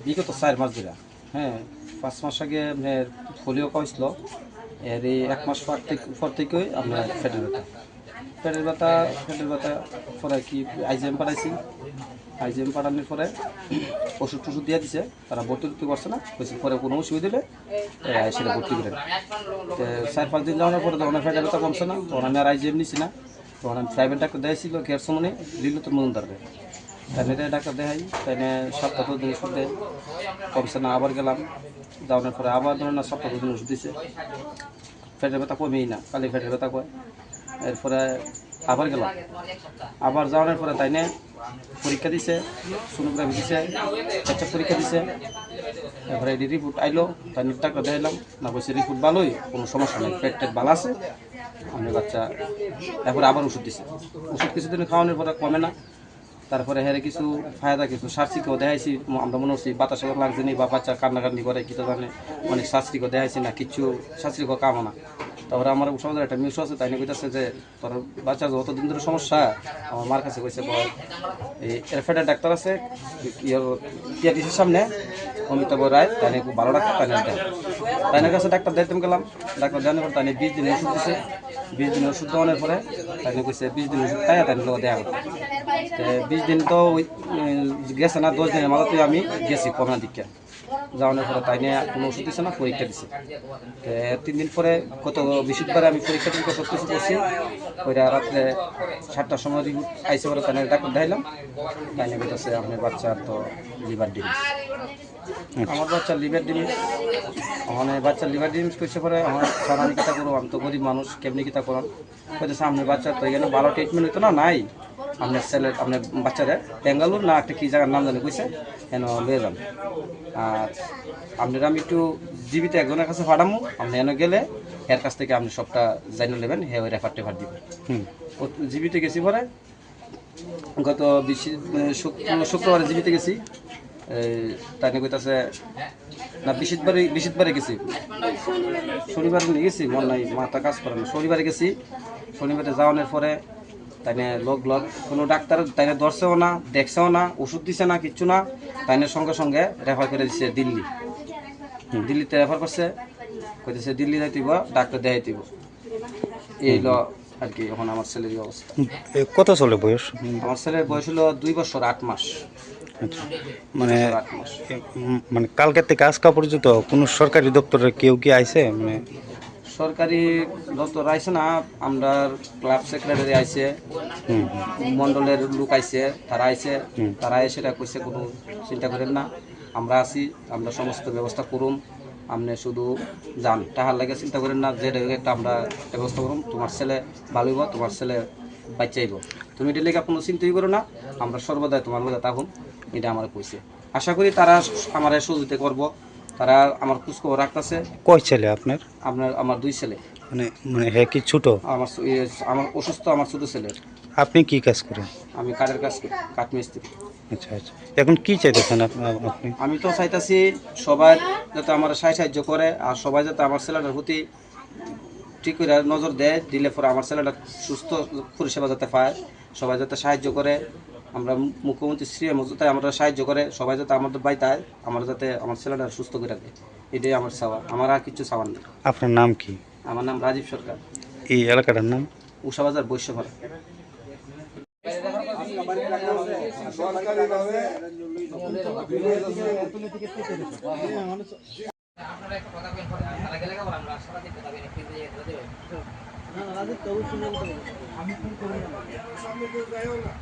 বিগত 4 মাস ধরে, হ্যাঁ 5 মাস আগে আপনার পোলিও খাওয়াইছিল। এর এই 1 মাস পর থেকেই আপনার পেটের ব্যথা পরে কি আইজিএম পাঠাইছি। আইজিএম পাঠানোর পরে ওষুধ টষুধ দিয়ে দিছে, তারা ভর্তি করছে না, বলছে পরে কোনো অসুবিধা হলে সেটা ভর্তি করেন। তো 4-5 দিন যাওয়ার পরে তখন পেটের ব্যথা কমছে না, তখন আমি আর আইজিএম নিছি না। তখন আমি প্রাইভেট ডাক্তার দেখাইছিল কেয়ার সমনে লিলুতুর মজুমদারকে। তাই ডাক্তার দেখাই, তাই 7-10 দিন ওষুধ দেয়, কমছে না। আবার গেলাম, যাওয়ার পরে আবার ধরেন 7-10 দিন ওষুধ দিছে, পেটের ব্যথা কমেই না, খালি পেটের ব্যথা কয়। এরপরে আবার গেলাম, আবার যাওয়ার পরে তাই পরীক্ষা দিছে, সোনোগ্রাফি দিছে, একটা পরীক্ষা দিছে। এরপরে রিপোর্ট আইলো, তাই ডাক্তার দেখাইলাম না, বলছে রিপোর্ট ভালোই, কোনো সমস্যা নেই, পেট ভালো আছে আমি বাচ্চা। এরপরে আবার ওষুধ দিছে, ওষুধ কিছুদিন খাওয়ানোর পরে কমে না। তারপরে হেরে কিছু ফায়দা, কিছু শাস্ত্রীকেও দেখাইছি। আমরা মনে হচ্ছি বাতাসে লাগছে নি বা বাচ্চা কান্নাকান্নি করে কি তো জানে, অনেক শাস্ত্রীকেও দেখাইছি না, কিছু শাস্ত্রীকেও কামো না। তারপরে আমার সমাজের একটা মিউস আছে, তাই নিয়ে কইতেছে যে তোর বাচ্চার যতদিন ধরে সমস্যা, আমার মার কাছে কইছে এই এরফেডের ডাক্তার আছে পিআরটিসির সামনে, অমিতাভ রায়, তাই নিয়ে খুব ভালো ডাক্তার, তাই নিয়ে তাইনের কাছে ডাক্তার দেখতে গেলাম। ডাক্তার দেওয়ানোর পর তাই 20 দিন ওষুধ দিছে। 20 দিন ওষুধ দেওয়ানোর পরে তাই নিয়ে কইছে 20 দিন ওষুধ তাই তাই লোক দেওয়া করতে। 20 দিন তো গেছে না, 10 দিনের মাথাতে আমি গেছি করোনা দিকে। যাওয়ানোর পরে তাই নিয়ে কোনো ওষুধ দিছে না, পরীক্ষা দিছে। 3 দিন পরে গত বৃহস্পতিবার আমি পরীক্ষা টিকা সব কিছু করছি। ওইটা রাত্রে 7টার সময় রিপোর্ট আইসে পরে তাই ডাক্তার দেখাইলাম, তাই নিয়ে বলতেছে আপনার বাচ্চার তো লিভার ডিমিস। আমার বাচ্চার লিভার ডিমিস, মানে বাচ্চার লিভার ডিমিস করছে পরে আমার সারানি কিতা করো, আমি তো গরিব মানুষ, কেমনি কিতা করেন বলতেছে আপনার বাচ্চার তো এখানে ভালো ট্রিটমেন্ট হতো না, নাই আপনার ছেলে আপনার বাচ্চারা বেঙ্গালুর না একটা কী জায়গার নাম জানি কইছে, কেন লয়ে যান। আর আপনারা আমি একটু জীবিত একজনের কাছে পাঠামো, আপনি এনে গেলে এর কাছ থেকে আপনি সবটা জানিয়ে নেবেন, হ্যাঁ ওই রেফার টেফার দিবেন। জীবিত গেছি পরে গত শুক্রবারে জীবিত গেছি। তাই নিয়ে কইতাছে না, বৃহস্পতিবারে গেছি, শনিবারে নিয়ে গেছি, মন নাই মাথা কাজ করে না। শনিবারে গেছি, শনিবারে যাওয়ানোর পরে তাই লোক কোনো ডাক্তার তাই ধরছেও না, দেখছেও না, ওষুধ দিছে না, কিচ্ছু না। তাই সঙ্গে সঙ্গে রেফার করে দিচ্ছে দিল্লি। দিল্লিতে রেফার করছে, কইতেছে দিল্লি যাইতেইব, ডাক্তার দেখাইতেইব। এই আর কি এখন আমার ছেলের অবস্থা। কত চলে বয়স? আমার ছেলের বয়স হলো 2 বছর 8 মাস। মানে মানে কালকের থেকে আজকা পর্যন্ত কোনো সরকারি দপ্তরে কেউ কি আইছে? মানে সরকারি দপ্তর আইছে না, আমরা ক্লাব সেক্রেটারি আইছে, মন্ডলের লোক আইছে, তারা আইছে, তারা এসে কইছে কোনো চিন্তা করেন না, আমরা আছি, আমরা সমস্ত ব্যবস্থা করুন, আপনি শুধু যান, টাকার লাগে চিন্তা করেন না, যে একটা আমরা ব্যবস্থা করুন, তোমার ছেলে ভালো হইব, তোমার ছেলে বাচ্চাইব, তুমি এটা লেগে কোনো চিন্তাই করো না, আমরা সর্বদাই তোমার লগে থাকুন, এটা আমার কইছে। আশা করি তারা আমার সহযোগিতা করব, তারা আমার খোঁজখবর রাখতেছে। কয় ছেলে আপনার? আমার 2 ছেলে। মানে হ্যাঁ কি ছোট? আমার অসুস্থ আমার ছোট ছেলে। আপনি কি কাজ করেন? আমি কাঠের কাজ করি, কাঠমিস্ত্রি। আচ্ছা আচ্ছা, এখন কি চাইতেছেন আপনি? আমি তো চাইতেছি সবাই যাতে আমার সাহায্য করে, আর সবাই যাতে আমার ছেলেটার প্রতি ঠিক করে নজর দেয়, দিলে পরে আমার ছেলেটা সুস্থ পরিষেবা যাতে পায়, সবাই যাতে সাহায্য করে। আমরা মুখ্যমন্ত্রী শ্রী যাতে আমরা সাহায্য করে, সবাই যাতে আমাদের বাইতায়, আমরা যাতে আমার ছেলেটা সুস্থ করে দেয়, এটাই আমার চাওয়া, আমার আর কিছু চাওয়ার নেই। আপনার নাম কি? আমার নাম রাজীব সরকার। এই এলাকাটার নাম? উষাবাজার বৈশ্যভাড়া। আপনারা একটা কথা বলেন, তারা গেলে আমরা সারাদিন কথা বলি, না রাজীব তো আমি ফোন করি না।